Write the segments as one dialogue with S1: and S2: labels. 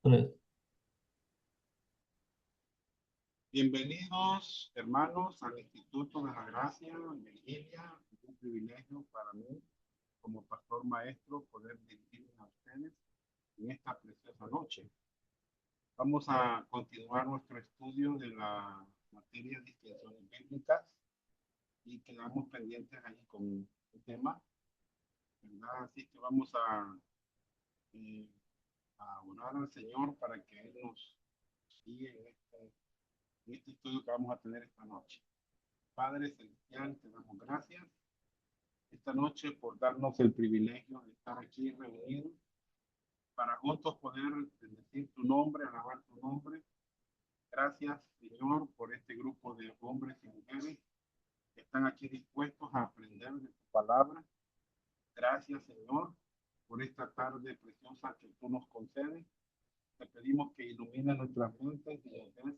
S1: Tres.
S2: Bienvenidos, hermanos, al Instituto de la Gracia, Virginia. Es un privilegio para mí, como pastor maestro, poder dirigirme a ustedes en esta preciosa noche. Vamos a continuar nuestro estudio de la materia de distinciones bíblicas y quedamos pendientes ahí con el tema, ¿verdad? Así que vamos eh, a orar al Señor para que Él nos guíe en este estudio que vamos a tener esta noche. Padre Celestial, te damos gracias esta noche por darnos el privilegio de estar aquí reunidos para juntos poder decir tu nombre, alabar tu nombre. Gracias, Señor, por este grupo de hombres y mujeres que están aquí dispuestos a aprender de tu palabra. Gracias, Señor, por esta tarde preciosa que tú nos concedes. Te pedimos que ilumine nuestras mentes y nos des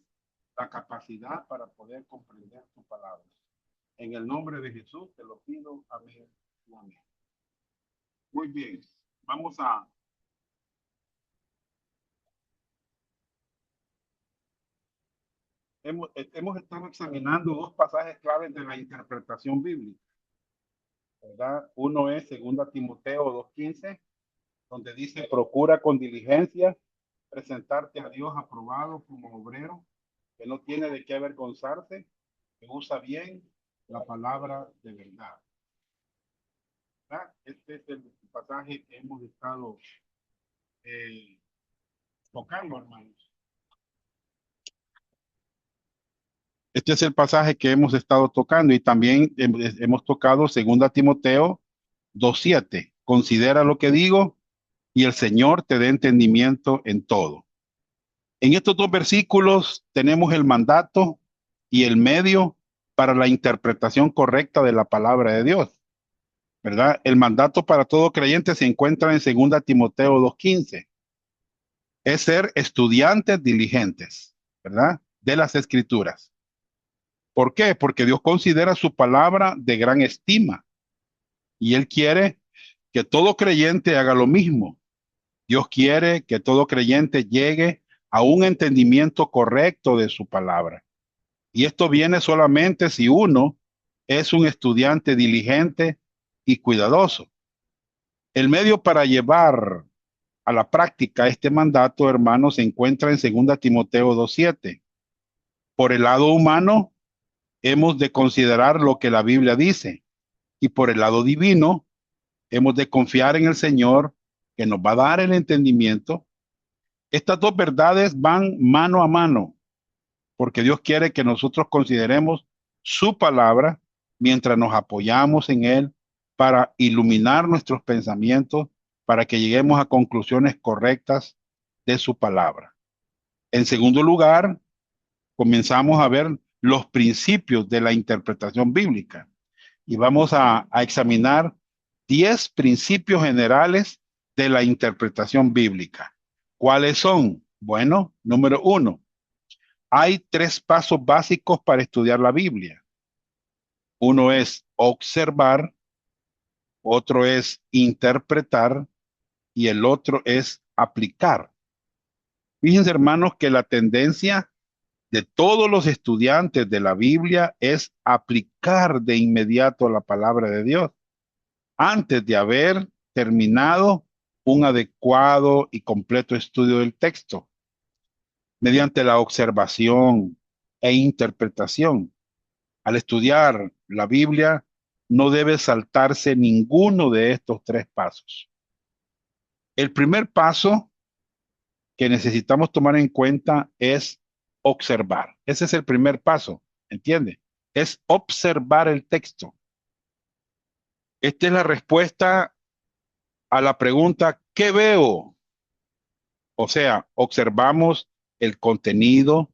S2: la capacidad para poder comprender tu palabra. En el nombre de Jesús te lo pido. Amén. Amén. Muy bien. Vamos a hemos estado examinando dos pasajes claves de la interpretación bíblica, ¿verdad? Uno es 2 Timoteo 2:15, donde dice: procura con diligencia presentarte a Dios aprobado como obrero que no tiene de qué avergonzarse, que usa bien la palabra de verdad. ¿Verdad? Este es el pasaje que hemos estado eh, tocando, hermanos. Este es el pasaje que hemos estado tocando y también hemos tocado 2 Timoteo 2:7. Considera lo que digo y el Señor te dé entendimiento en todo. En estos dos versículos tenemos el mandato y el medio para la interpretación correcta de la palabra de Dios, ¿verdad? El mandato para todo creyente se encuentra en 2 Timoteo 2:15. Es ser estudiantes diligentes, ¿verdad? De las Escrituras. ¿Por qué? Porque Dios considera su palabra de gran estima y Él quiere que todo creyente haga lo mismo. Dios quiere que todo creyente llegue a un entendimiento correcto de su palabra. Y esto viene solamente si uno es un estudiante diligente y cuidadoso. El medio para llevar a la práctica este mandato, hermanos, se encuentra en 2 Timoteo 2:7. Por el lado humano, hemos de considerar lo que la Biblia dice, y por el lado divino, hemos de confiar en el Señor, que nos va a dar el entendimiento. Estas dos verdades van mano a mano, porque Dios quiere que nosotros consideremos su palabra mientras nos apoyamos en Él para iluminar nuestros pensamientos, para que lleguemos a conclusiones correctas de su palabra. En segundo lugar, comenzamos a ver los principios de la interpretación bíblica y vamos a examinar 10 principios generales de la interpretación bíblica. ¿Cuáles son? Bueno, número 1. Hay 3 pasos básicos para estudiar la Biblia. Uno es observar, otro es interpretar y el otro es aplicar. Fíjense, hermanos, que la tendencia de todos los estudiantes de la Biblia es aplicar de inmediato la palabra de Dios antes de haber terminado un adecuado y completo estudio del texto, mediante la observación e interpretación. Al estudiar la Biblia, no debe saltarse ninguno de estos 3 pasos. El primer paso que necesitamos tomar en cuenta es observar. Ese es el primer paso, ¿entiende? Es observar el texto. Esta es la respuesta a la pregunta, ¿qué veo? O sea, observamos el contenido,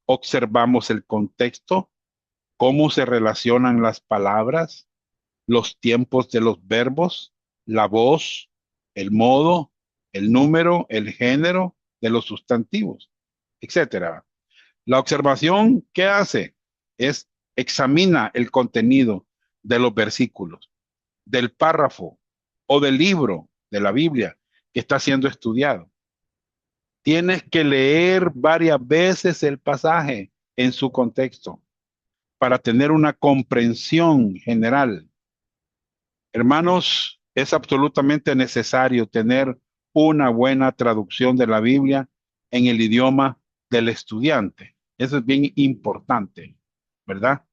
S2: observamos el contexto, cómo se relacionan las palabras, los tiempos de los verbos, la voz, el modo, el número, el género de los sustantivos, etcétera. La observación, ¿qué hace? Es examina el contenido de los versículos, del párrafo o del libro de la Biblia que está siendo estudiado. Tienes que leer varias veces el pasaje en su contexto para tener una comprensión general. Hermanos, es absolutamente necesario tener una buena traducción de la Biblia en el idioma del estudiante. Eso es bien importante, ¿verdad?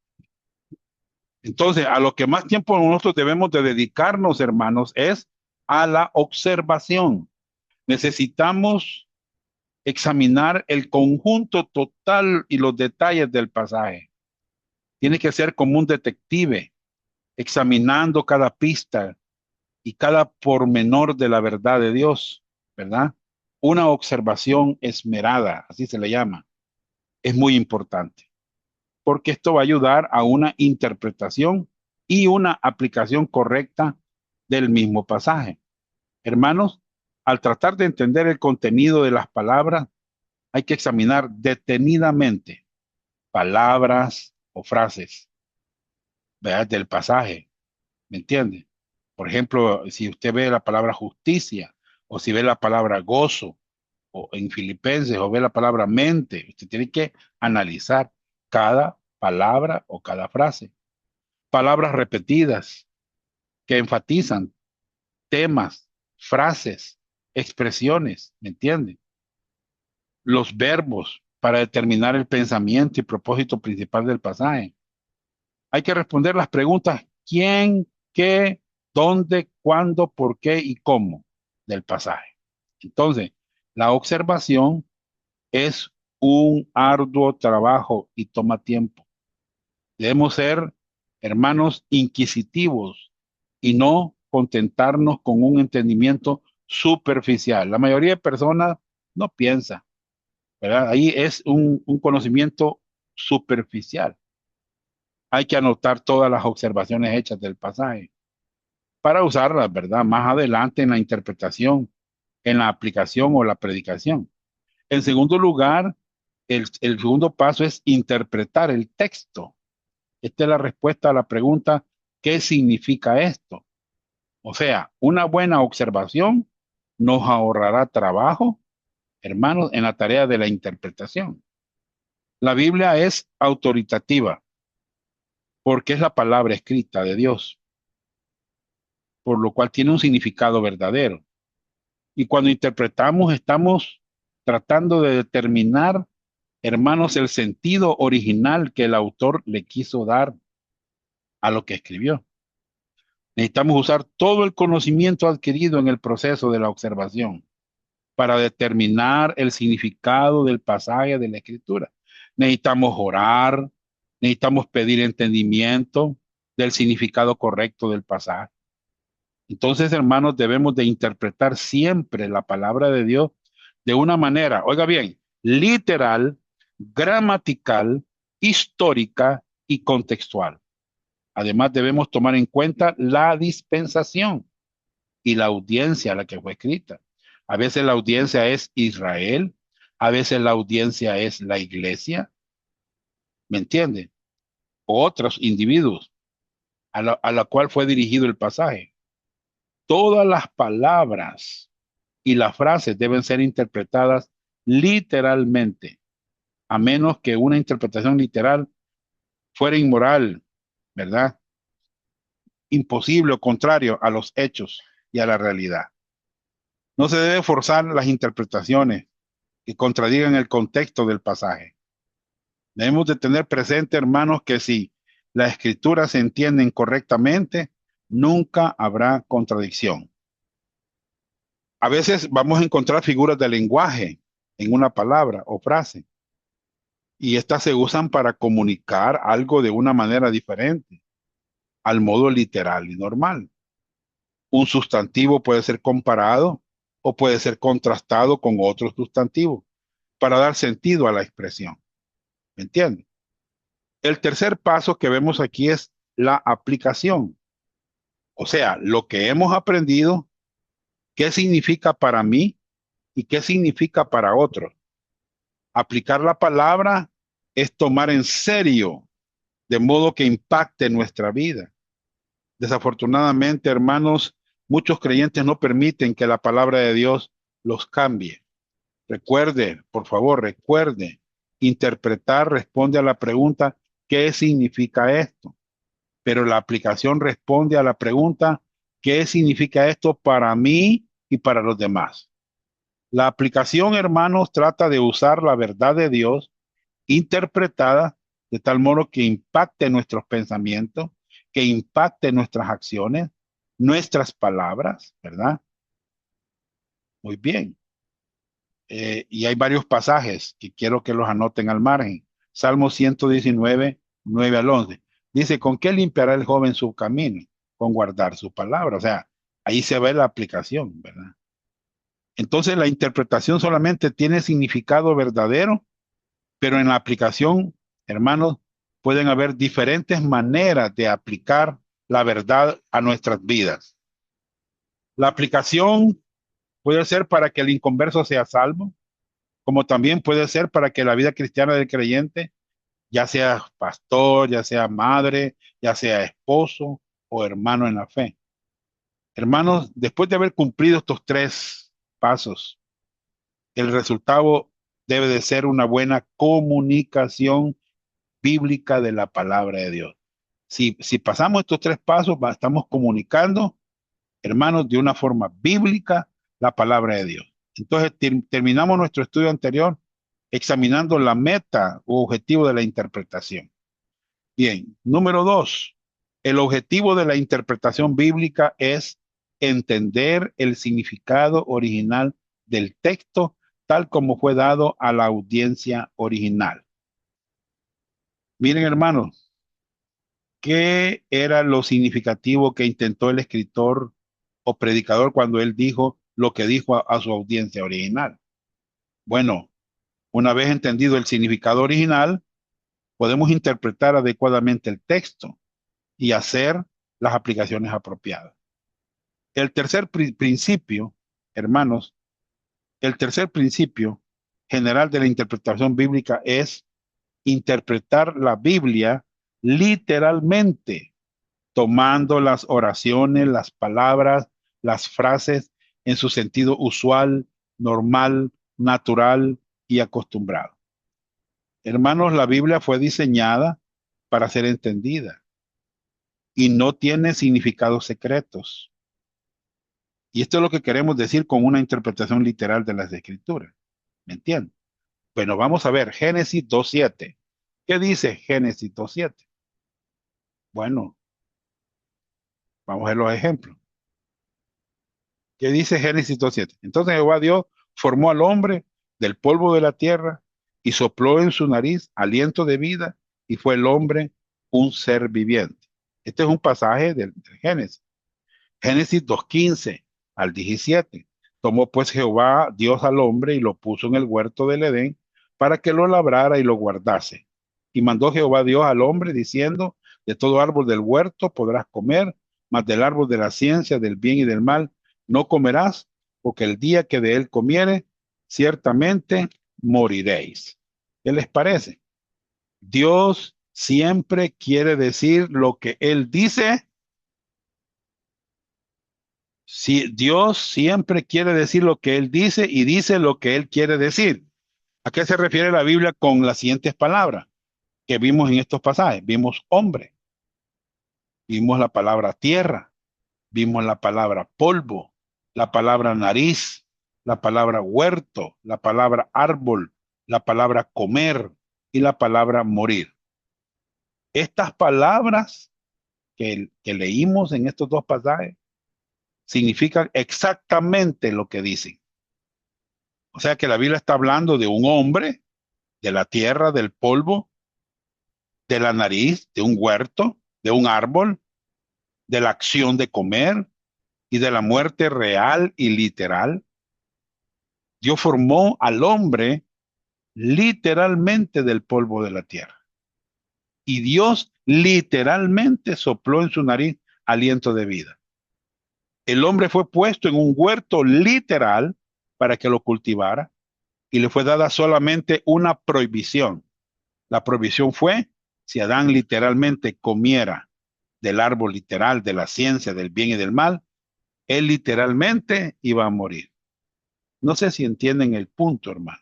S2: Entonces, a lo que más tiempo nosotros debemos de dedicarnos, hermanos, es a la observación. Necesitamos examinar el conjunto total y los detalles del pasaje. Tiene que ser como un detective, examinando cada pista y cada pormenor de la verdad de Dios, ¿verdad? Una observación esmerada, así se le llama, es muy importante, porque esto va a ayudar a una interpretación y una aplicación correcta del mismo pasaje. Hermanos, al tratar de entender el contenido de las palabras, hay que examinar detenidamente palabras o frases, ¿verdad? Del pasaje, ¿me entiende? Por ejemplo, si usted ve la palabra justicia, o si ve la palabra gozo, o en Filipenses, o ve la palabra mente, usted tiene que analizar cada palabra o cada frase. Palabras repetidas que enfatizan temas, frases, expresiones, ¿me entiende? Los verbos para determinar el pensamiento y propósito principal del pasaje. Hay que responder las preguntas quién, qué, dónde, cuándo, por qué y cómo del pasaje. Entonces, la observación es un arduo trabajo y toma tiempo. Debemos ser, hermanos, inquisitivos y no contentarnos con un entendimiento superficial. La mayoría de personas no piensa, ¿verdad? Ahí es un conocimiento superficial. Hay que anotar todas las observaciones hechas del pasaje para usarlas, ¿verdad? Más adelante en la interpretación, en la aplicación o la predicación. En segundo lugar, el segundo paso es interpretar el texto. Esta es la respuesta a la pregunta, ¿qué significa esto? O sea, una buena observación nos ahorrará trabajo, hermanos, en la tarea de la interpretación. La Biblia es autoritativa porque es la palabra escrita de Dios, por lo cual tiene un significado verdadero. Y cuando interpretamos, estamos tratando de determinar, hermanos, el sentido original que el autor le quiso dar a lo que escribió. Necesitamos usar todo el conocimiento adquirido en el proceso de la observación para determinar el significado del pasaje de la escritura. Necesitamos orar, necesitamos pedir entendimiento del significado correcto del pasaje. Entonces, hermanos, debemos de interpretar siempre la palabra de Dios de una manera, oiga bien, literal, gramatical, histórica y contextual. Además, debemos tomar en cuenta la dispensación y la audiencia a la que fue escrita. A veces la audiencia es Israel, a veces la audiencia es la iglesia, ¿me entiende? O otros individuos a la cual fue dirigido el pasaje. Todas las palabras y las frases deben ser interpretadas literalmente, a menos que una interpretación literal fuera inmoral, ¿verdad? Imposible o contrario a los hechos y a la realidad. No se debe forzar las interpretaciones que contradigan el contexto del pasaje. Debemos de tener presente, hermanos, que si las escrituras se entienden correctamente, nunca habrá contradicción. A veces vamos a encontrar figuras de lenguaje en una palabra o frase, y estas se usan para comunicar algo de una manera diferente, al modo literal y normal. Un sustantivo puede ser comparado o puede ser contrastado con otro sustantivo para dar sentido a la expresión. ¿Me entiende? El tercer paso que vemos aquí es la aplicación. O sea, lo que hemos aprendido, qué significa para mí y qué significa para otros. Aplicar la palabra es tomar en serio, de modo que impacte nuestra vida. Desafortunadamente, hermanos, muchos creyentes no permiten que la palabra de Dios los cambie. Recuerde, por favor, recuerde, interpretar responde a la pregunta, ¿qué significa esto? Pero la aplicación responde a la pregunta, ¿qué significa esto para mí y para los demás? La aplicación, hermanos, trata de usar la verdad de Dios interpretada de tal modo que impacte nuestros pensamientos, que impacte nuestras acciones, nuestras palabras, ¿verdad? Muy bien. Y hay varios pasajes que quiero que los anoten al margen. Salmo 119, 9 al 11. Dice, ¿con qué limpiará el joven su camino? Con guardar su palabra. O sea, ahí se ve la aplicación, ¿verdad? Entonces la interpretación solamente tiene significado verdadero, pero en la aplicación, hermanos, pueden haber diferentes maneras de aplicar la verdad a nuestras vidas. La aplicación puede ser para que el inconverso sea salvo, como también puede ser para que la vida cristiana del creyente, ya sea pastor, ya sea madre, ya sea esposo o hermano en la fe. Hermanos, después de haber cumplido estos tres pasos, el resultado debe de ser una buena comunicación bíblica de la palabra de Dios. Si pasamos estos tres pasos, estamos comunicando, hermanos, de una forma bíblica la palabra de Dios. Entonces, terminamos nuestro estudio anterior examinando la meta o objetivo de la interpretación. Bien, número dos, el objetivo de la interpretación bíblica es entender el significado original del texto tal como fue dado a la audiencia original. Miren, hermanos, ¿qué era lo significativo que intentó el escritor o predicador cuando él dijo lo que dijo a su audiencia original? Bueno, una vez entendido el significado original, podemos interpretar adecuadamente el texto y hacer las aplicaciones apropiadas. El tercer principio, hermanos, el tercer principio general de la interpretación bíblica es interpretar la Biblia literalmente, tomando las oraciones, las palabras, las frases en su sentido usual, normal, natural y acostumbrado. Hermanos, la Biblia fue diseñada para ser entendida y no tiene significados secretos. Y esto es lo que queremos decir con una interpretación literal de las Escrituras. ¿Me entienden? Bueno, vamos a ver Génesis 2:7. ¿Qué dice Génesis 2:7? Bueno, vamos a ver los ejemplos. ¿Qué dice Génesis 2:7? Entonces Jehová Dios formó al hombre del polvo de la tierra y sopló en su nariz aliento de vida y fue el hombre un ser viviente. Este es un pasaje del Génesis. Génesis 2:15 al 17. Tomó pues Jehová Dios al hombre y lo puso en el huerto del Edén para que lo labrara y lo guardase. Y mandó Jehová Dios al hombre diciendo, de todo árbol del huerto podrás comer, mas del árbol de la ciencia del bien y del mal no comerás, porque el día que de él comiere, ciertamente moriréis. ¿Qué les parece? Dios siempre quiere decir lo que él dice. Si Dios siempre quiere decir lo que Él dice y dice lo que Él quiere decir. ¿A qué se refiere la Biblia con las siguientes palabras que vimos en estos pasajes? Vimos hombre, vimos la palabra tierra, vimos la palabra polvo, la palabra nariz, la palabra huerto, la palabra árbol, la palabra comer y la palabra morir. Estas palabras que leímos en estos dos pasajes significan exactamente lo que dicen. O sea que la Biblia está hablando de un hombre, de la tierra, del polvo, de la nariz, de un huerto, de un árbol, de la acción de comer y de la muerte real y literal. Dios formó al hombre literalmente del polvo de la tierra. Y Dios literalmente sopló en su nariz aliento de vida. El hombre fue puesto en un huerto literal para que lo cultivara y le fue dada solamente una prohibición. La prohibición fue si Adán literalmente comiera del árbol literal de la ciencia del bien y del mal, él literalmente iba a morir. No sé si entienden el punto, hermano.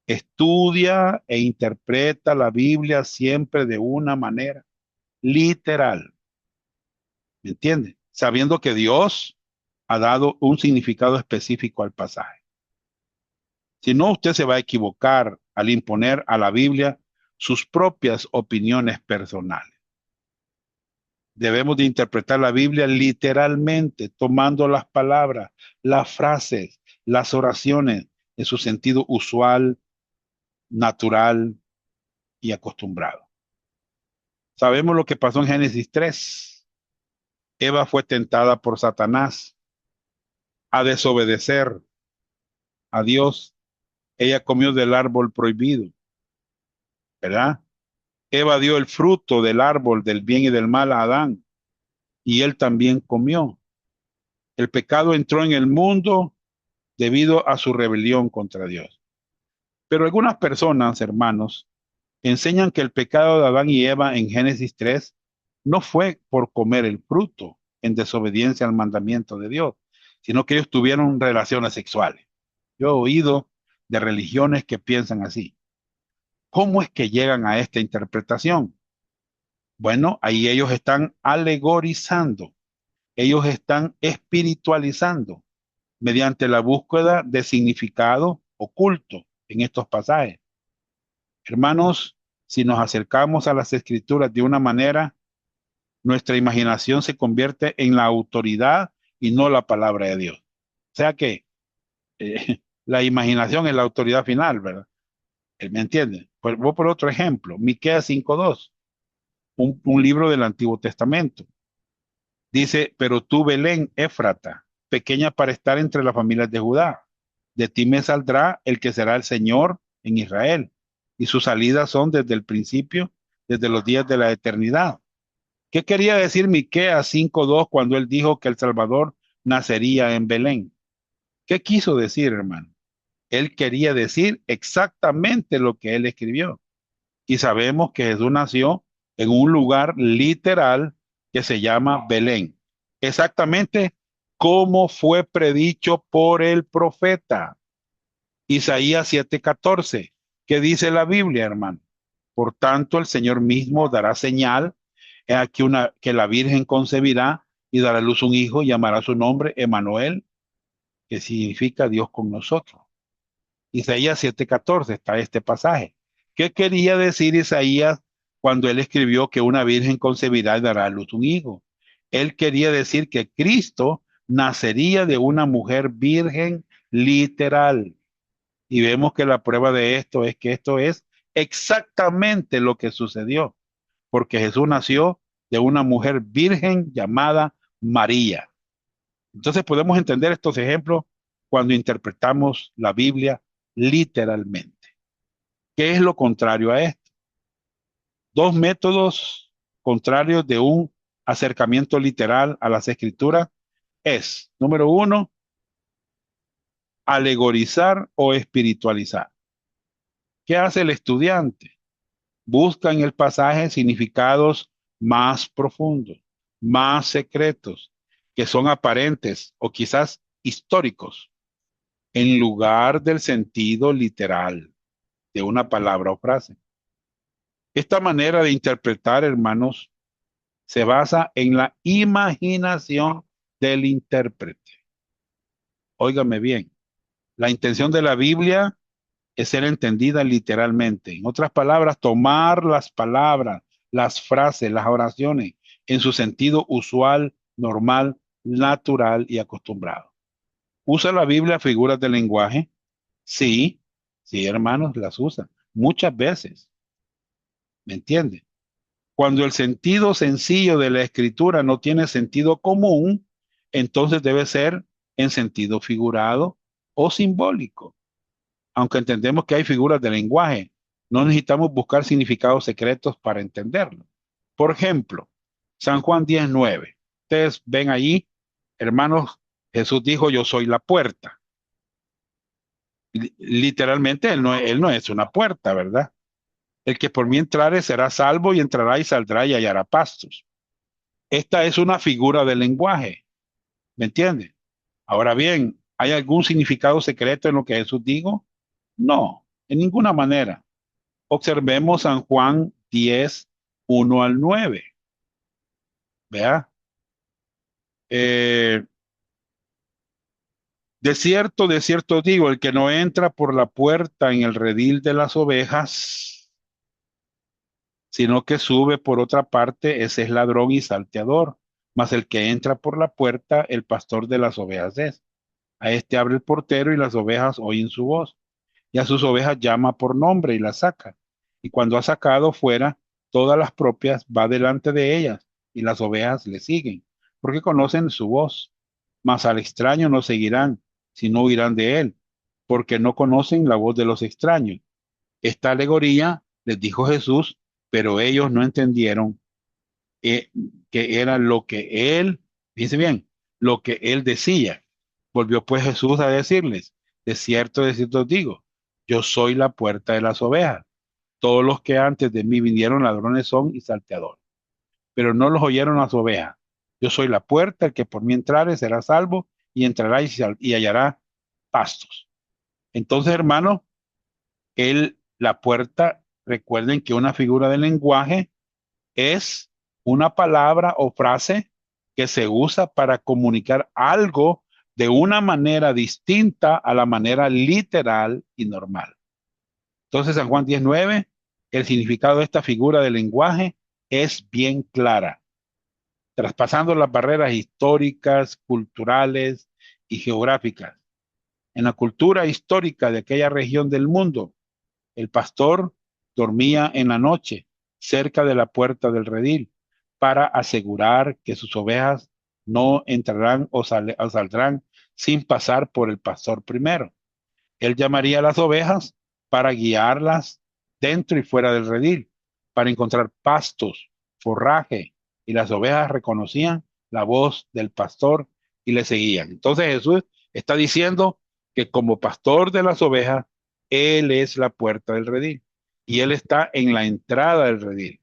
S2: Estudia e interpreta la Biblia siempre de una manera literal, ¿me entiende? Sabiendo que Dios ha dado un significado específico al pasaje. Si no, usted se va a equivocar al imponer a la Biblia sus propias opiniones personales. Debemos de interpretar la Biblia literalmente, tomando las palabras, las frases, las oraciones en su sentido usual, natural y acostumbrado. Sabemos lo que pasó en Génesis 3. Eva fue tentada por Satanás a desobedecer a Dios. Ella comió del árbol prohibido, ¿verdad? Eva dio el fruto del árbol del bien y del mal a Adán y él también comió. El pecado entró en el mundo debido a su rebelión contra Dios. Pero algunas personas, hermanos, enseñan que el pecado de Adán y Eva en Génesis 3 no fue por comer el fruto en desobediencia al mandamiento de Dios, sino que ellos tuvieron relaciones sexuales. Yo he oído de religiones que piensan así. ¿Cómo es que llegan a esta interpretación? Bueno, ahí ellos están alegorizando, ellos están espiritualizando mediante la búsqueda de significado oculto en estos pasajes. Hermanos, si nos acercamos a las escrituras de una manera, nuestra imaginación se convierte en la autoridad y no la palabra de Dios. O sea que la imaginación es la autoridad final, ¿verdad? ¿Me entiende? Pues voy por otro ejemplo, Miqueas 5:2, un libro del Antiguo Testamento. Dice, pero tú, Belén, Éfrata, pequeña para estar entre las familias de Judá, de ti me saldrá el que será el Señor en Israel, y sus salidas son desde el principio, desde los días de la eternidad. ¿Qué quería decir Miqueas 5:2 cuando él dijo que el Salvador nacería en Belén? ¿Qué quiso decir, hermano? Él quería decir exactamente lo que él escribió. Y sabemos que Jesús nació en un lugar literal que se llama Belén. Exactamente como fue predicho por el profeta. Isaías 7:14. ¿Qué dice la Biblia, hermano? Por tanto, el Señor mismo dará señal que la Virgen concebirá y dará a luz un hijo y llamará su nombre Emanuel, que significa Dios con nosotros. Isaías 7:14 está este pasaje. ¿Qué quería decir Isaías cuando él escribió que una virgen concebirá y dará a luz un hijo? Él quería decir que Cristo nacería de una mujer virgen literal. Y vemos que la prueba de esto es que esto es exactamente lo que sucedió, porque Jesús nació de una mujer virgen llamada María. Entonces podemos entender estos ejemplos cuando interpretamos la Biblia literalmente. ¿Qué es lo contrario a esto? Dos métodos contrarios de un acercamiento literal a las escrituras es, número uno, alegorizar o espiritualizar. ¿Qué hace el estudiante? Busca en el pasaje significados más profundos, más secretos, que son aparentes o quizás históricos, en lugar del sentido literal de una palabra o frase. Esta manera de interpretar, hermanos, se basa en la imaginación del intérprete. Óigame bien, la intención de la Biblia es ser entendida literalmente. En otras palabras, tomar las palabras, las frases, las oraciones en su sentido usual, normal, natural y acostumbrado. ¿Usa la Biblia figuras de lenguaje? Sí, sí, hermanos, las usa muchas veces. ¿Me entiende? Cuando el sentido sencillo de la escritura no tiene sentido común, entonces debe ser en sentido figurado o simbólico. Aunque entendemos que hay figuras de lenguaje, no necesitamos buscar significados secretos para entenderlo. Por ejemplo, San Juan 10:9. Ustedes ven ahí, hermanos, Jesús dijo, yo soy la puerta. Literalmente, él no es una puerta, ¿verdad? El que por mí entrare será salvo y entrará y saldrá y hallará pastos. Esta es una figura de lenguaje, ¿me entiende? Ahora bien, ¿Hay algún significado secreto en lo que Jesús dijo? No, en ninguna manera. Observemos San Juan 10, 1 al 9. Vea, eh, de cierto digo, el que no entra por la puerta en el redil de las ovejas, sino que sube por otra parte, ese es ladrón y salteador. Mas el que entra por la puerta, el pastor de las ovejas es. A este abre el portero y las ovejas oyen su voz. Y a sus ovejas llama por nombre y las saca. Y cuando ha sacado fuera todas las propias, va delante de ellas, y las ovejas le siguen, porque conocen su voz. Mas al extraño no seguirán, sino huirán de él, porque no conocen la voz de los extraños. Esta alegoría les dijo Jesús, pero ellos no entendieron eh, que era lo que él, dice bien, lo que él decía. Volvió pues Jesús a decirles, de cierto os digo, yo soy la puerta de las ovejas. Todos los que antes de mí vinieron ladrones son y salteadores, pero no los oyeron las ovejas. Yo soy la puerta, el que por mí entrare será salvo y entrará y hallará pastos. Entonces, hermano, la puerta, recuerden que una figura del lenguaje es una palabra o frase que se usa para comunicar algo de una manera distinta a la manera literal y normal. Entonces, San Juan 19, el significado de esta figura del lenguaje es bien clara, traspasando las barreras históricas, culturales y geográficas. En la cultura histórica de aquella región del mundo, el pastor dormía en la noche cerca de la puerta del redil para asegurar que sus ovejas no entrarán o saldrán sin pasar por el pastor primero. Él llamaría a las ovejas para guiarlas dentro y fuera del redil, para encontrar pastos, forraje, y las ovejas reconocían la voz del pastor y le seguían. Entonces Jesús está diciendo que como pastor de las ovejas, Él es la puerta del redil y Él está en la entrada del redil.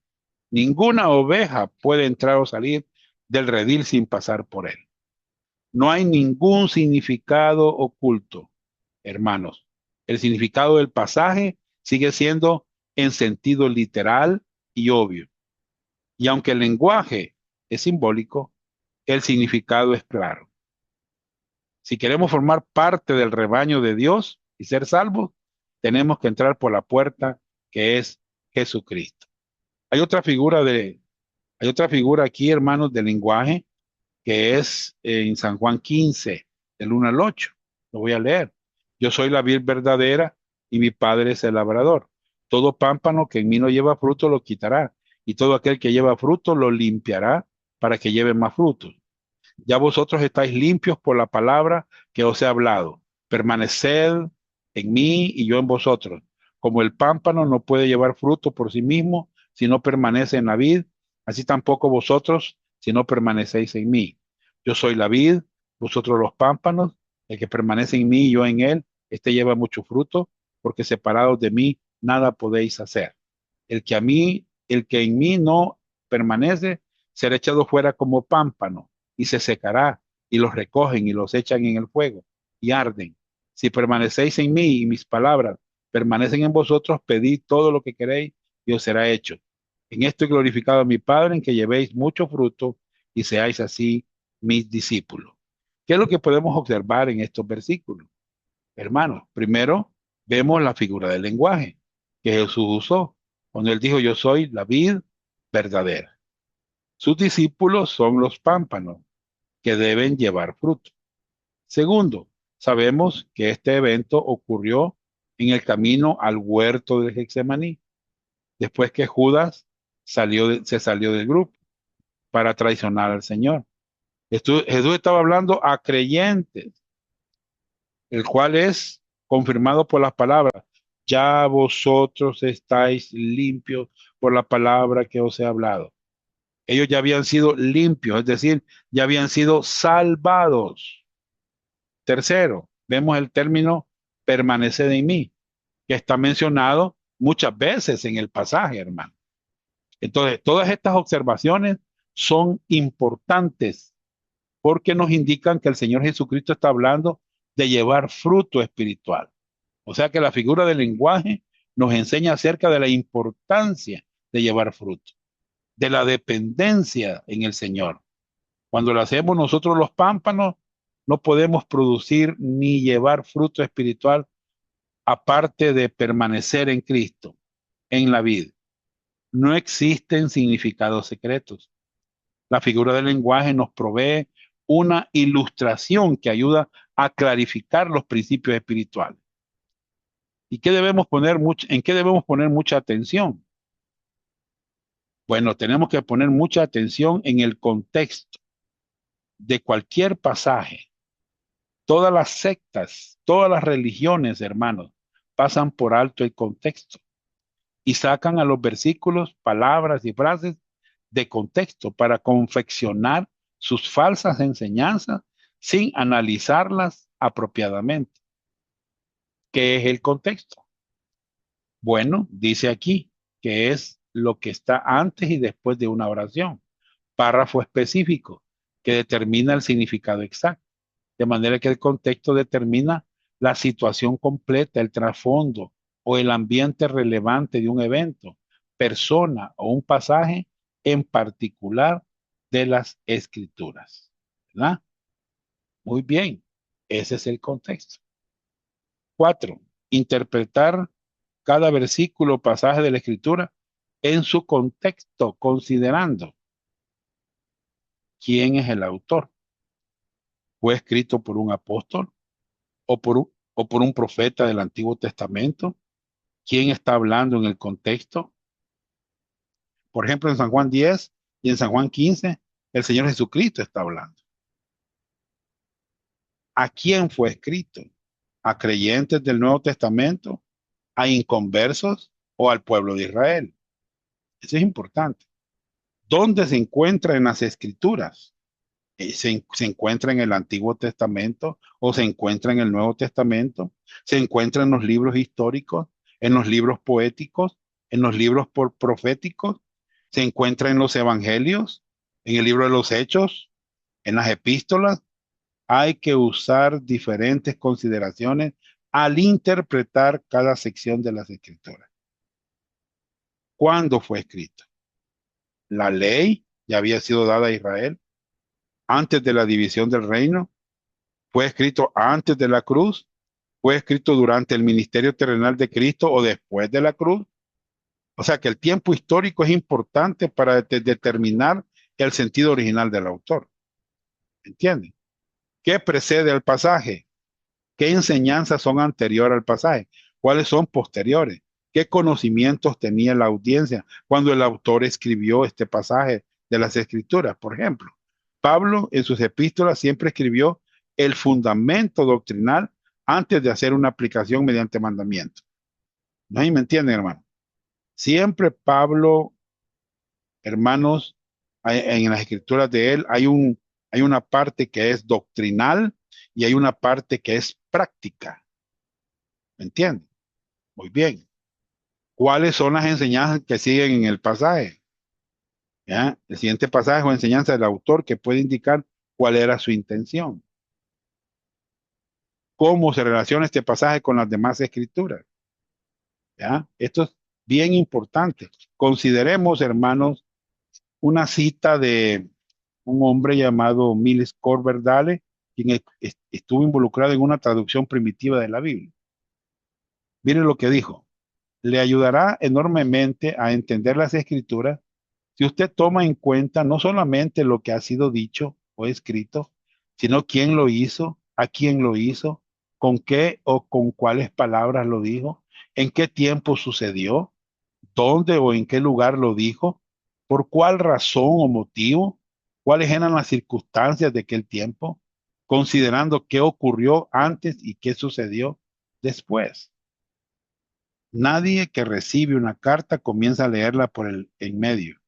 S2: Ninguna oveja puede entrar o salir del redil sin pasar por él. No hay ningún significado oculto, hermanos. El significado del pasaje sigue siendo en sentido literal y obvio. Y aunque el lenguaje es simbólico, el significado es claro. Si queremos formar parte del rebaño de Dios y ser salvos, tenemos que entrar por la puerta que es Jesucristo. Hay otra figura hay otra figura aquí, hermanos, del lenguaje que es en San Juan 15, del 1 al 8. Lo voy a leer. Yo soy la vid verdadera y mi padre es el labrador. Todo pámpano que en mí no lleva fruto lo quitará, y todo aquel que lleva fruto lo limpiará para que lleve más frutos. Ya vosotros estáis limpios por la palabra que os he hablado. Permaneced en mí y yo en vosotros. Como el pámpano no puede llevar fruto por sí mismo si no permanece en la vid, así tampoco vosotros si no permanecéis en mí. Yo soy la vid, vosotros los pámpanos. El que permanece en mí y yo en él, este lleva mucho fruto, porque separados de mí nada podéis hacer. El que en mí no permanece, será echado fuera como pámpano y se secará, y los recogen y los echan en el fuego y arden. Si permanecéis en mí y mis palabras permanecen en vosotros, pedid todo lo que queréis y os será hecho. En esto he glorificado a mi Padre, en que llevéis mucho fruto y seáis así mis discípulos. ¿Qué es lo que podemos observar en estos versículos? Hermanos, primero vemos la figura del lenguaje que Jesús usó cuando él dijo, yo soy la vid verdadera. Sus discípulos son los pámpanos que deben llevar fruto. Segundo, sabemos que este evento ocurrió en el camino al huerto de Getsemaní, después que Judas se salió del grupo para traicionar al Señor. Jesús estaba hablando a creyentes, el cual es confirmado por las palabras. Ya vosotros estáis limpios por la palabra que os he hablado. Ellos ya habían sido limpios, es decir, ya habían sido salvados. Tercero, vemos el término permanece en mí, que está mencionado muchas veces en el pasaje, hermano. Entonces, todas estas observaciones son importantes porque nos indican que el Señor Jesucristo está hablando de llevar fruto espiritual. O sea que la figura del lenguaje nos enseña acerca de la importancia de llevar fruto, de la dependencia en el Señor. Cuando lo hacemos nosotros los pámpanos, no podemos producir ni llevar fruto espiritual aparte de permanecer en Cristo, en la vida. No existen significados secretos. La figura del lenguaje nos provee una ilustración que ayuda a clarificar los principios espirituales. ¿Y en qué debemos poner mucha atención? Bueno, tenemos que poner mucha atención en el contexto de cualquier pasaje. Todas las sectas, todas las religiones, hermanos, pasan por alto el contexto y sacan a los versículos, palabras y frases de contexto para confeccionar sus falsas enseñanzas sin analizarlas apropiadamente. ¿Qué es el contexto? Bueno, dice aquí que es lo que está antes y después de una oración. Párrafo específico que determina el significado exacto. De manera que el contexto determina la situación completa, el trasfondo o el ambiente relevante de un evento, persona o un pasaje en particular de las escrituras. ¿Verdad? Muy bien, ese es el contexto. 4. Interpretar cada versículo o pasaje de la escritura en su contexto, considerando quién es el autor. ¿Fue escrito por un apóstol o por un profeta del Antiguo Testamento? ¿Quién está hablando en el contexto? Por ejemplo, en San Juan 10 y en San Juan 15, el Señor Jesucristo está hablando. ¿A quién fue escrito? ¿A creyentes del Nuevo Testamento? ¿A inconversos o al pueblo de Israel? Eso es importante. ¿Dónde se encuentra en las Escrituras? Se encuentra en el Antiguo Testamento o se encuentra en el Nuevo Testamento, se encuentra en los libros históricos, en los libros poéticos, en los libros proféticos, se encuentra en los evangelios, en el libro de los Hechos, en las epístolas. Hay que usar diferentes consideraciones al interpretar cada sección de las Escrituras. ¿Cuándo fue escrito? La ley ya había sido dada a Israel antes de la división del reino. Fue escrito antes de la cruz, fue escrito durante el ministerio terrenal de Cristo o después de la cruz. O sea que el tiempo histórico es importante para determinar el sentido original del autor. ¿Entienden? ¿Qué precede al pasaje? ¿Qué enseñanzas son anteriores al pasaje? ¿Cuáles son posteriores? ¿Qué conocimientos tenía la audiencia cuando el autor escribió este pasaje de las Escrituras? Por ejemplo, Pablo en sus epístolas siempre escribió el fundamento doctrinal antes de hacer una aplicación mediante mandamiento. ¿No? ¿Me entienden, hermano? Siempre Pablo, hermanos, en las escrituras de él hay una parte que es doctrinal y hay una parte que es práctica. ¿Me entienden? Muy bien. ¿Cuáles son las enseñanzas que siguen en el pasaje? ¿Ya? El siguiente pasaje o enseñanza del autor que puede indicar cuál era su intención. ¿Cómo se relaciona este pasaje con las demás escrituras? ¿Ya? Esto es bien importante. Consideremos, hermanos, una cita de un hombre llamado Miles Coverdale, quien estuvo involucrado en una traducción primitiva de la Biblia. Miren lo que dijo. Le ayudará enormemente a entender las escrituras si usted toma en cuenta no solamente lo que ha sido dicho o escrito, sino quién lo hizo, a quién lo hizo, con qué o con cuáles palabras lo dijo, en qué tiempo sucedió, dónde o en qué lugar lo dijo, por cuál razón o motivo, cuáles eran las circunstancias de aquel tiempo, considerando qué ocurrió antes y qué sucedió después. Nadie que recibe una carta comienza a leerla por el en medio.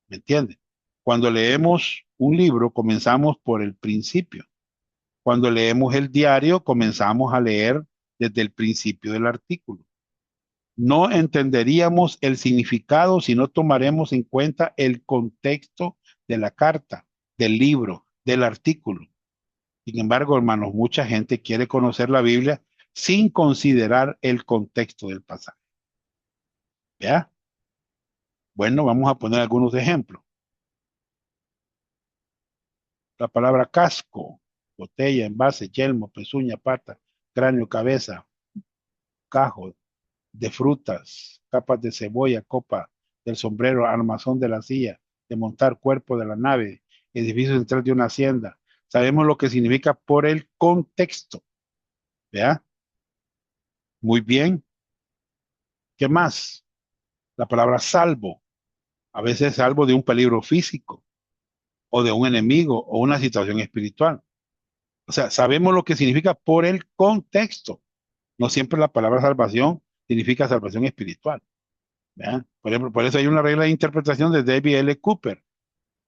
S2: ¿Me entiende? Cuando leemos un libro, comenzamos por el principio. Cuando leemos el diario, comenzamos a leer desde el principio del artículo. No entenderíamos el significado si no tomaremos en cuenta el contexto de la carta, del libro, del artículo. Sin embargo, hermanos, mucha gente quiere conocer la Biblia sin considerar el contexto del pasaje. ¿Ya? Bueno, vamos a poner algunos ejemplos. La palabra casco, botella, envase, yelmo, pezuña, pata, cráneo, cabeza, cajo, de frutas, capas de cebolla, copa del sombrero, armazón de la silla, de montar cuerpo de la nave, edificio central de una hacienda. Sabemos lo que significa por el contexto. ¿Ya? Muy bien. ¿Qué más? La palabra salvo. A veces salvo de un peligro físico o de un enemigo o una situación espiritual. O sea, sabemos lo que significa por el contexto. No siempre la palabra salvación significa salvación espiritual. ¿Ya? Por ejemplo, por eso hay una regla de interpretación de David L. Cooper.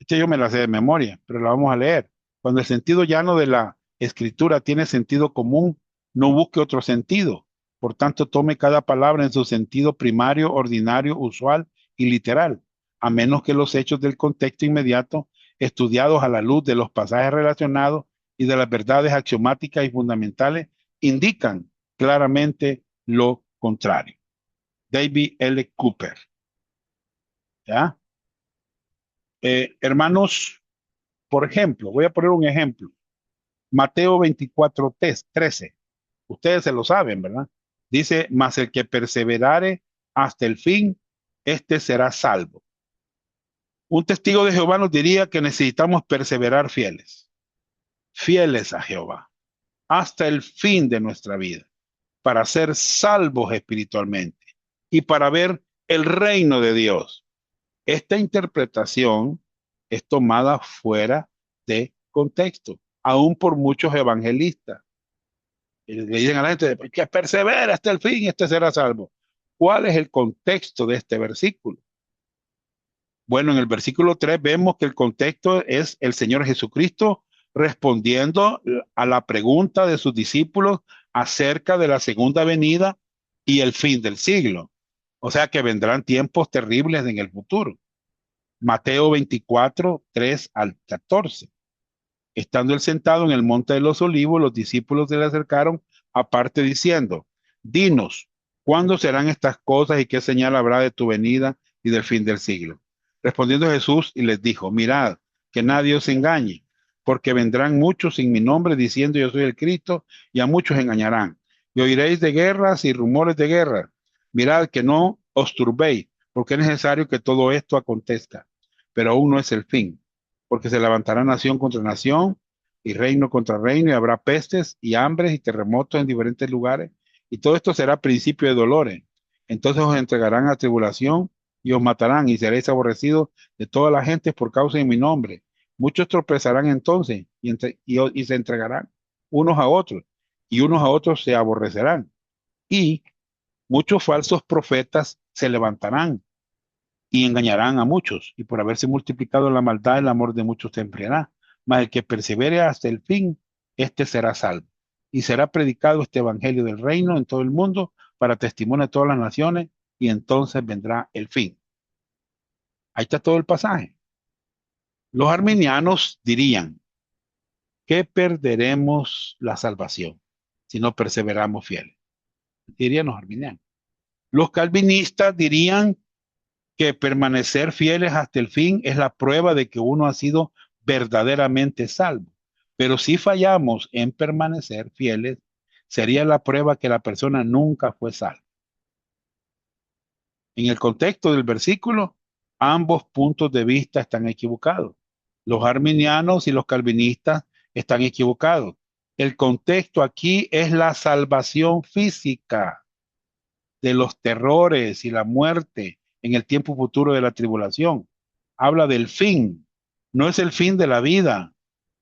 S2: Yo me la sé de memoria, pero la vamos a leer. Cuando el sentido llano de la escritura tiene sentido común, no busque otro sentido. Por tanto, tome cada palabra en su sentido primario, ordinario, usual y literal, a menos que los hechos del contexto inmediato, estudiados a la luz de los pasajes relacionados y de las verdades axiomáticas y fundamentales, indican claramente lo contrario. David L. Cooper. ¿Ya? Hermanos, por ejemplo, voy a poner un ejemplo. Mateo 24, 13. Ustedes se lo saben, ¿verdad? Dice, mas el que perseverare hasta el fin, este será salvo. Un testigo de Jehová nos diría que necesitamos perseverar fieles, fieles a Jehová, hasta el fin de nuestra vida, para ser salvos espiritualmente y para ver el reino de Dios. Esta interpretación es tomada fuera de contexto, aún por muchos evangelistas. Y le dicen a la gente que persevera hasta el fin, este será salvo. ¿Cuál es el contexto de este versículo? Bueno, en el versículo 3 vemos que el contexto es el Señor Jesucristo respondiendo a la pregunta de sus discípulos acerca de la segunda venida y el fin del siglo. O sea que vendrán tiempos terribles en el futuro. Mateo 24, 3 al 14. Estando él sentado en el monte de los olivos, los discípulos se le acercaron aparte diciendo, dinos, ¿cuándo serán estas cosas y qué señal habrá de tu venida y del fin del siglo? Respondiendo Jesús y les dijo, mirad, que nadie os engañe, porque vendrán muchos sin mi nombre diciendo yo soy el Cristo y a muchos engañarán. Y oiréis de guerras y rumores de guerra. Mirad que no os turbéis, porque es necesario que todo esto acontezca, pero aún no es el fin, porque se levantará nación contra nación y reino contra reino, y habrá pestes y hambres y terremotos en diferentes lugares, y todo esto será principio de dolores. Entonces os entregarán a tribulación y os matarán, y seréis aborrecidos de toda la gente por causa de mi nombre. Muchos tropezarán entonces y se entregarán unos a otros, y unos a otros se aborrecerán. Y muchos falsos profetas se levantarán y engañarán a muchos, y por haberse multiplicado la maldad, el amor de muchos se enfriará. Mas el que persevere hasta el fin, este será salvo. Y será predicado este evangelio del reino en todo el mundo para testimonio de todas las naciones, y entonces vendrá el fin. Ahí está todo el pasaje. Los arminianos dirían que perderemos la salvación si no perseveramos fieles. Dirían los arminianos. Los calvinistas dirían que permanecer fieles hasta el fin es la prueba de que uno ha sido verdaderamente salvo. Pero si fallamos en permanecer fieles, sería la prueba que la persona nunca fue salva. En el contexto del versículo, ambos puntos de vista están equivocados. Los arminianos y los calvinistas están equivocados. El contexto aquí es la salvación física de los terrores y la muerte en el tiempo futuro de la tribulación. Habla del fin. No es el fin de la vida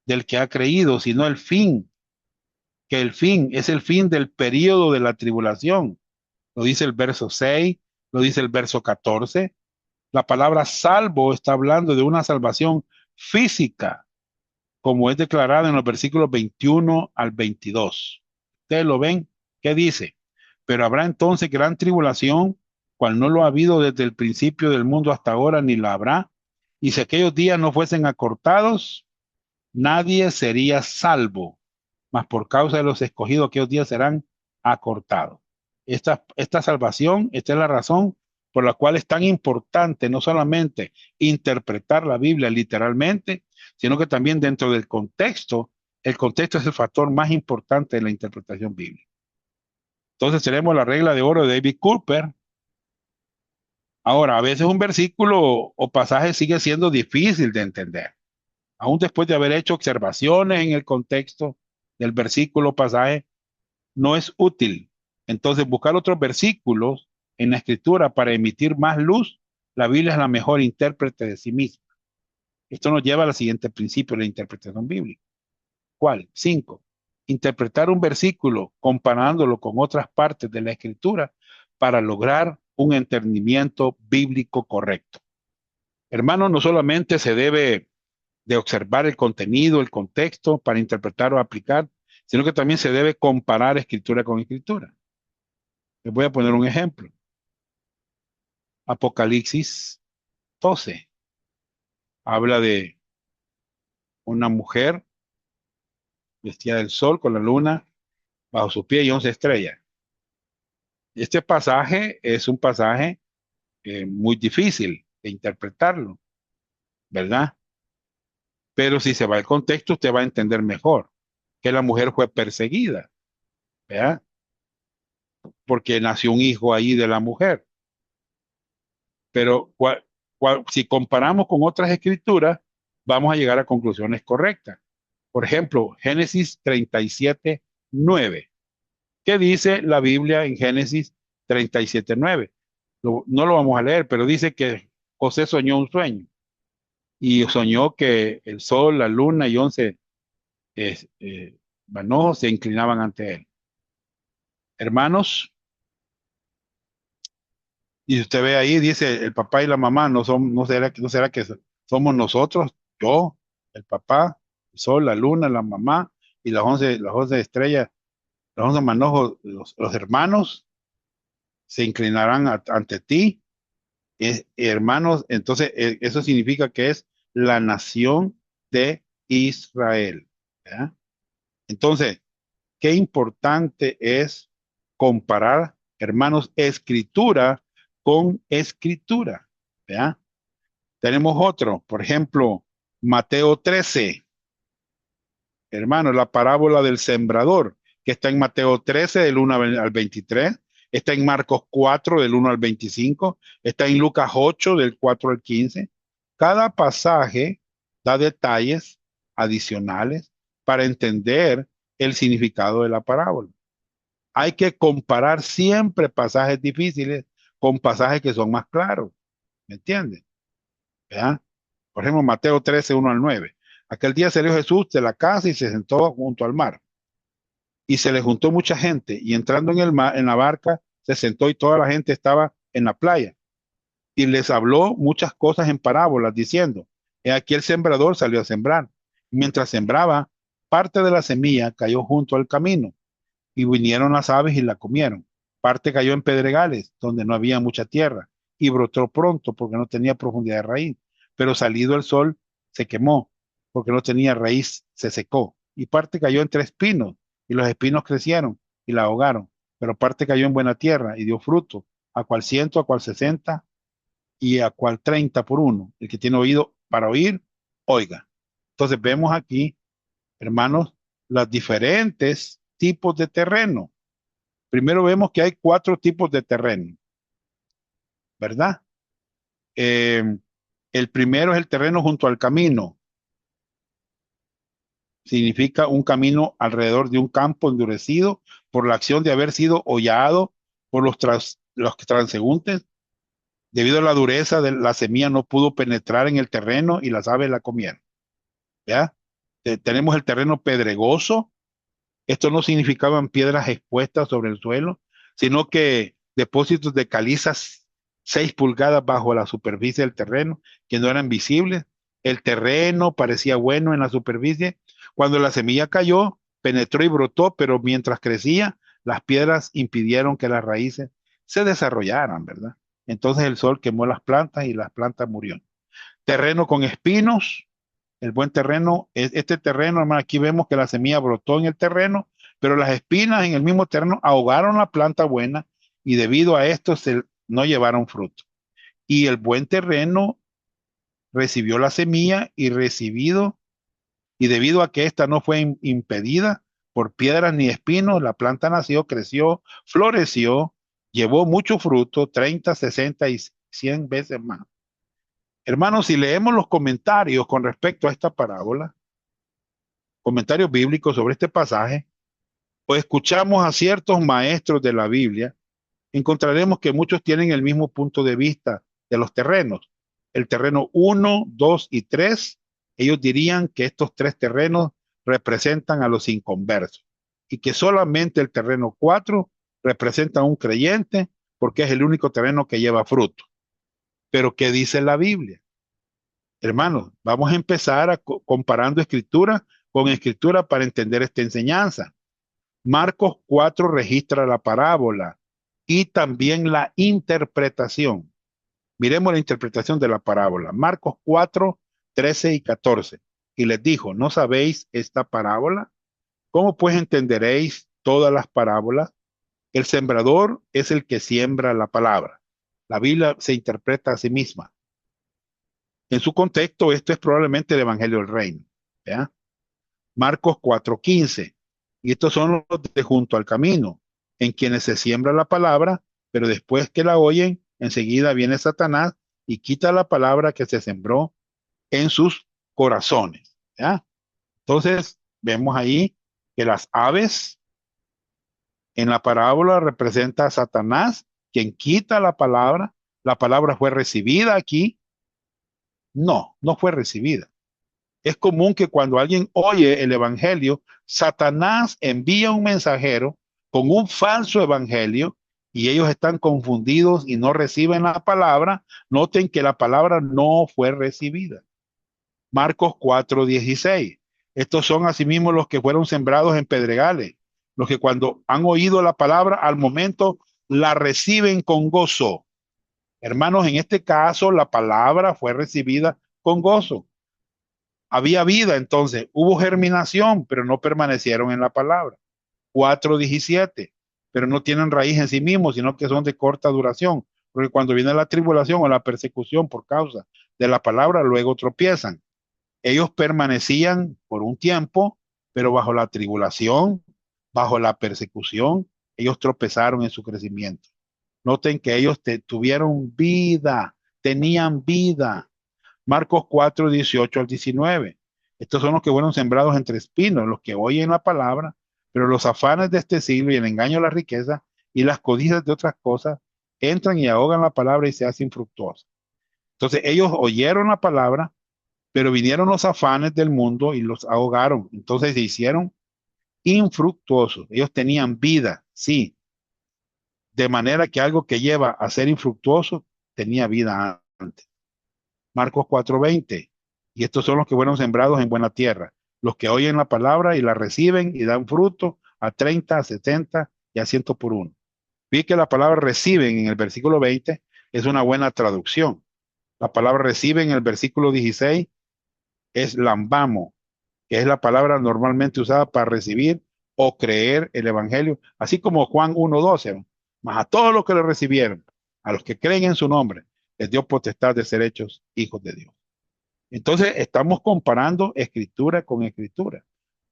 S2: del que ha creído, sino el fin, que el fin es el fin del período de la tribulación. Lo dice el verso 6, lo dice el verso 14. La palabra salvo está hablando de una salvación física, como es declarado en los versículos 21 al 22. Ustedes lo ven, ¿qué dice? Pero habrá entonces gran tribulación, cual no lo ha habido desde el principio del mundo hasta ahora, ni la habrá. Y si aquellos días no fuesen acortados, nadie sería salvo mas por causa de los escogidos aquellos días serán acortados. Esta salvación, esta es la razón por la cual es tan importante no solamente interpretar la Biblia literalmente, sino que también dentro del contexto, el contexto es el factor más importante de la interpretación bíblica. Entonces tenemos la regla de oro de David Cooper. Ahora, a veces un versículo o pasaje sigue siendo difícil de entender, aún después de haber hecho observaciones en el contexto del versículo o pasaje, no es útil. Entonces, buscar otros versículos en la escritura para emitir más luz, la Biblia es la mejor intérprete de sí misma. Esto nos lleva al siguiente principio de la interpretación bíblica. ¿Cuál? 5. Interpretar un versículo comparándolo con otras partes de la escritura para lograr un entendimiento bíblico correcto. Hermano, no solamente se debe de observar el contenido, el contexto para interpretar o aplicar, sino que también se debe comparar escritura con escritura. Les voy a poner un ejemplo. Apocalipsis 12 habla de una mujer vestida del sol con la luna bajo su pie y 11 estrellas. Este pasaje es un pasaje muy difícil de interpretarlo, ¿verdad? Pero si se va al contexto, usted va a entender mejor que la mujer fue perseguida, ¿verdad? Porque nació un hijo ahí de la mujer. Pero si comparamos con otras escrituras, vamos a llegar a conclusiones correctas. Por ejemplo, Génesis 37:9. ¿Qué dice la Biblia en Génesis 37:9? No lo vamos a leer, pero dice que José soñó un sueño y soñó que el sol, la luna y 11 manojos se inclinaban ante él. Hermanos, y usted ve ahí, dice el papá y la mamá, no será que somos nosotros, yo, el papá, el sol, la luna, la mamá y las once estrellas, los 11 manojos, los hermanos se inclinarán ante ti, hermanos. Entonces eso significa que es la nación de Israel, ¿verdad? Entonces, qué importante es comparar, hermanos, escritura con escritura, ¿verdad? Tenemos otro, por ejemplo, Mateo 13, hermano, la parábola del sembrador, que está en Mateo 13 del 1 al 23, está en Marcos 4 del 1 al 25, está en Lucas 8 del 4 al 15. Cada pasaje da detalles adicionales para entender el significado de la parábola. Hay que comparar siempre pasajes difíciles con pasajes que son más claros. ¿Me entiendes? ¿Verdad? Por ejemplo, Mateo 13, 1 al 9. Aquel día salió Jesús de la casa y se sentó junto al mar. Y se le juntó mucha gente. Y entrando en el mar, en la barca, se sentó y toda la gente estaba en la playa. Y les habló muchas cosas en parábolas, diciendo: He aquí el sembrador salió a sembrar. Mientras sembraba, parte de la semilla cayó junto al camino y vinieron las aves y la comieron. Parte cayó en pedregales, donde no había mucha tierra, y brotó pronto porque no tenía profundidad de raíz. Pero salido el sol, se quemó, porque no tenía raíz, se secó. Y parte cayó entre espinos, y los espinos crecieron y la ahogaron. Pero parte cayó en buena tierra y dio fruto, a cual 100, a cual 60 y a cual 30 por uno. El que tiene oído para oír, oiga. Entonces vemos aquí, hermanos, los diferentes tipos de terreno. Primero vemos que hay 4 tipos de terreno, ¿verdad? Eh, el primero es el terreno junto al camino. Significa un camino alrededor de un campo endurecido por la acción de haber sido hollado por los transeúntes. Debido a la dureza de la semilla no pudo penetrar en el terreno y las aves la comieron. ¿Ya? Tenemos el terreno pedregoso. Esto no significaban piedras expuestas sobre el suelo, sino que depósitos de calizas 6 pulgadas bajo la superficie del terreno, que no eran visibles. El terreno parecía bueno en la superficie. Cuando la semilla cayó, penetró y brotó, pero mientras crecía, las piedras impidieron que las raíces se desarrollaran, ¿verdad? Entonces el sol quemó las plantas y las plantas murieron. Terreno con espinos, El buen terreno es este terreno, hermano. Aquí vemos que la semilla brotó en el terreno, pero las espinas en el mismo terreno ahogaron la planta buena y debido a esto no llevaron fruto. Y el buen terreno recibió la semilla y debido a que ésta no fue impedida por piedras ni espinos, la planta nació, creció, floreció, llevó mucho fruto, 30, 60 y 100 veces más. Hermanos, si leemos los comentarios con respecto a esta parábola, comentarios bíblicos sobre este pasaje, o escuchamos a ciertos maestros de la Biblia, encontraremos que muchos tienen el mismo punto de vista de los terrenos. El terreno 1, 2 y 3, ellos dirían que estos tres terrenos representan a los inconversos y que solamente el terreno 4 representa a un creyente porque es el único terreno que lleva fruto. Pero ¿qué dice la Biblia? Hermanos, vamos a empezar comparando escritura con escritura para entender esta enseñanza. Marcos 4 registra la parábola y también la interpretación. Miremos la interpretación de la parábola. Marcos 4, 13 y 14. Y les dijo, ¿no sabéis esta parábola? ¿Cómo pues entenderéis todas las parábolas? El sembrador es el que siembra la palabra. La Biblia se interpreta a sí misma. En su contexto, esto es probablemente el Evangelio del Reino. ¿Ya? Marcos 4:15. Y estos son los de junto al camino, en quienes se siembra la palabra, pero después que la oyen, enseguida viene Satanás y quita la palabra que se sembró en sus corazones. ¿Ya? Entonces, vemos ahí que las aves en la parábola representa a Satanás, quien quita la palabra. La palabra fue recibida aquí. No, no fue recibida. Es común que cuando alguien oye el evangelio, Satanás envía un mensajero con un falso evangelio y ellos están confundidos y no reciben la palabra. Noten que la palabra no fue recibida. Marcos 4:16. Estos son asimismo los que fueron sembrados en pedregales, los que cuando han oído la palabra al momento la reciben con gozo. Hermanos, en este caso la palabra fue recibida con gozo. Había vida entonces, hubo germinación, pero no permanecieron en la palabra. 4:17, pero no tienen raíz en sí mismos, sino que son de corta duración, porque cuando viene la tribulación o la persecución por causa de la palabra, luego tropiezan. Ellos permanecían por un tiempo, pero bajo la tribulación, bajo la persecución, ellos tropezaron en su crecimiento. Noten que ellos tuvieron vida, tenían vida. Marcos 4:18 al 19. Estos son los que fueron sembrados entre espinos, los que oyen la palabra, pero los afanes de este siglo y el engaño de la riqueza y las codicias de otras cosas entran y ahogan la palabra y se hacen infructuosa. Entonces ellos oyeron la palabra, pero vinieron los afanes del mundo y los ahogaron. Entonces se hicieron infructuosos. Ellos tenían vida, sí, de manera que algo que lleva a ser infructuoso tenía vida antes. Marcos 4:20. Y estos son los que fueron sembrados en buena tierra, los que oyen la palabra y la reciben y dan fruto a 30, a 70 y a 100 por uno. Vi que la palabra reciben en el versículo 20 es una buena traducción. La palabra reciben en el versículo 16 es lambamo, que es la palabra normalmente usada para recibir o creer el evangelio, así como Juan 1:12. Mas a todos los que lo recibieron, a los que creen en su nombre, les dio potestad de ser hechos hijos de Dios. Entonces, estamos comparando escritura con escritura.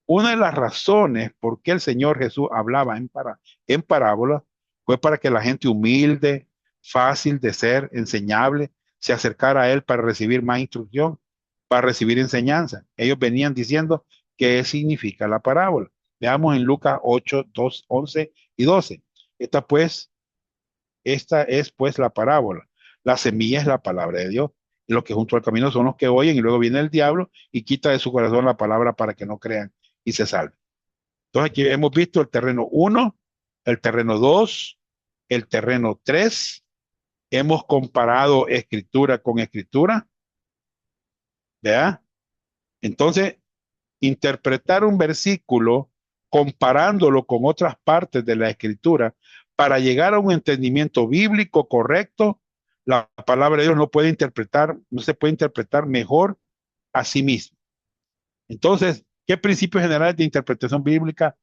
S2: Una de las razones por qué el Señor Jesús hablaba en parábolas fue para que la gente humilde, fácil de ser, enseñable, se acercara a Él para recibir más instrucción, para recibir enseñanza. Ellos venían diciendo qué significa la parábola. Veamos en Lucas 8, 2, 11 y 12. Esta es pues la parábola. La semilla es la palabra de Dios. Y los que junto al camino son los que oyen y luego viene el diablo y quita de su corazón la palabra para que no crean y se salven. Entonces aquí hemos visto el terreno 1, el terreno 2, el terreno 3. Hemos comparado escritura con escritura. ¿Vea? Entonces, interpretar un versículo comparándolo con otras partes de la escritura para llegar a un entendimiento bíblico correcto, la palabra de Dios no se puede interpretar mejor a sí mismo. Entonces, ¿qué principios generales de interpretación bíblica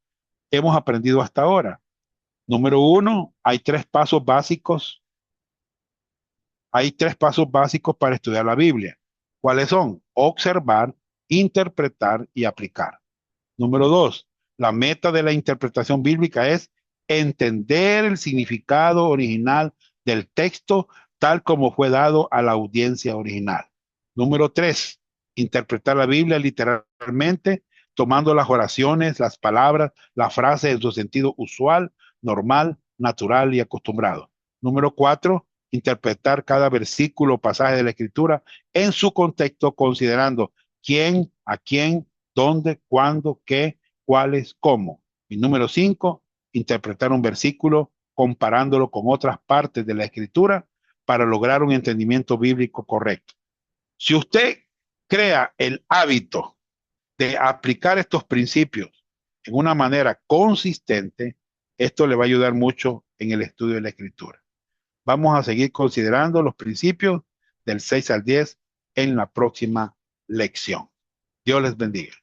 S2: hemos aprendido hasta ahora? Número uno, hay tres pasos básicos para estudiar la Biblia. ¿Cuáles son? Observar, interpretar y aplicar. Número dos, la meta de la interpretación bíblica es entender el significado original del texto tal como fue dado a la audiencia original. Número tres, interpretar la Biblia literalmente, tomando las oraciones, las palabras, las frases en su sentido usual, normal, natural y acostumbrado. Número cuatro, interpretar cada versículo o pasaje de la Escritura en su contexto, considerando quién, a quién, dónde, cuándo, qué, cuáles, cómo. Y número cinco, interpretar un versículo comparándolo con otras partes de la Escritura para lograr un entendimiento bíblico correcto. Si usted crea el hábito de aplicar estos principios en una manera consistente, esto le va a ayudar mucho en el estudio de la Escritura. Vamos a seguir considerando los principios del 6 al 10 en la próxima lección. Dios les bendiga.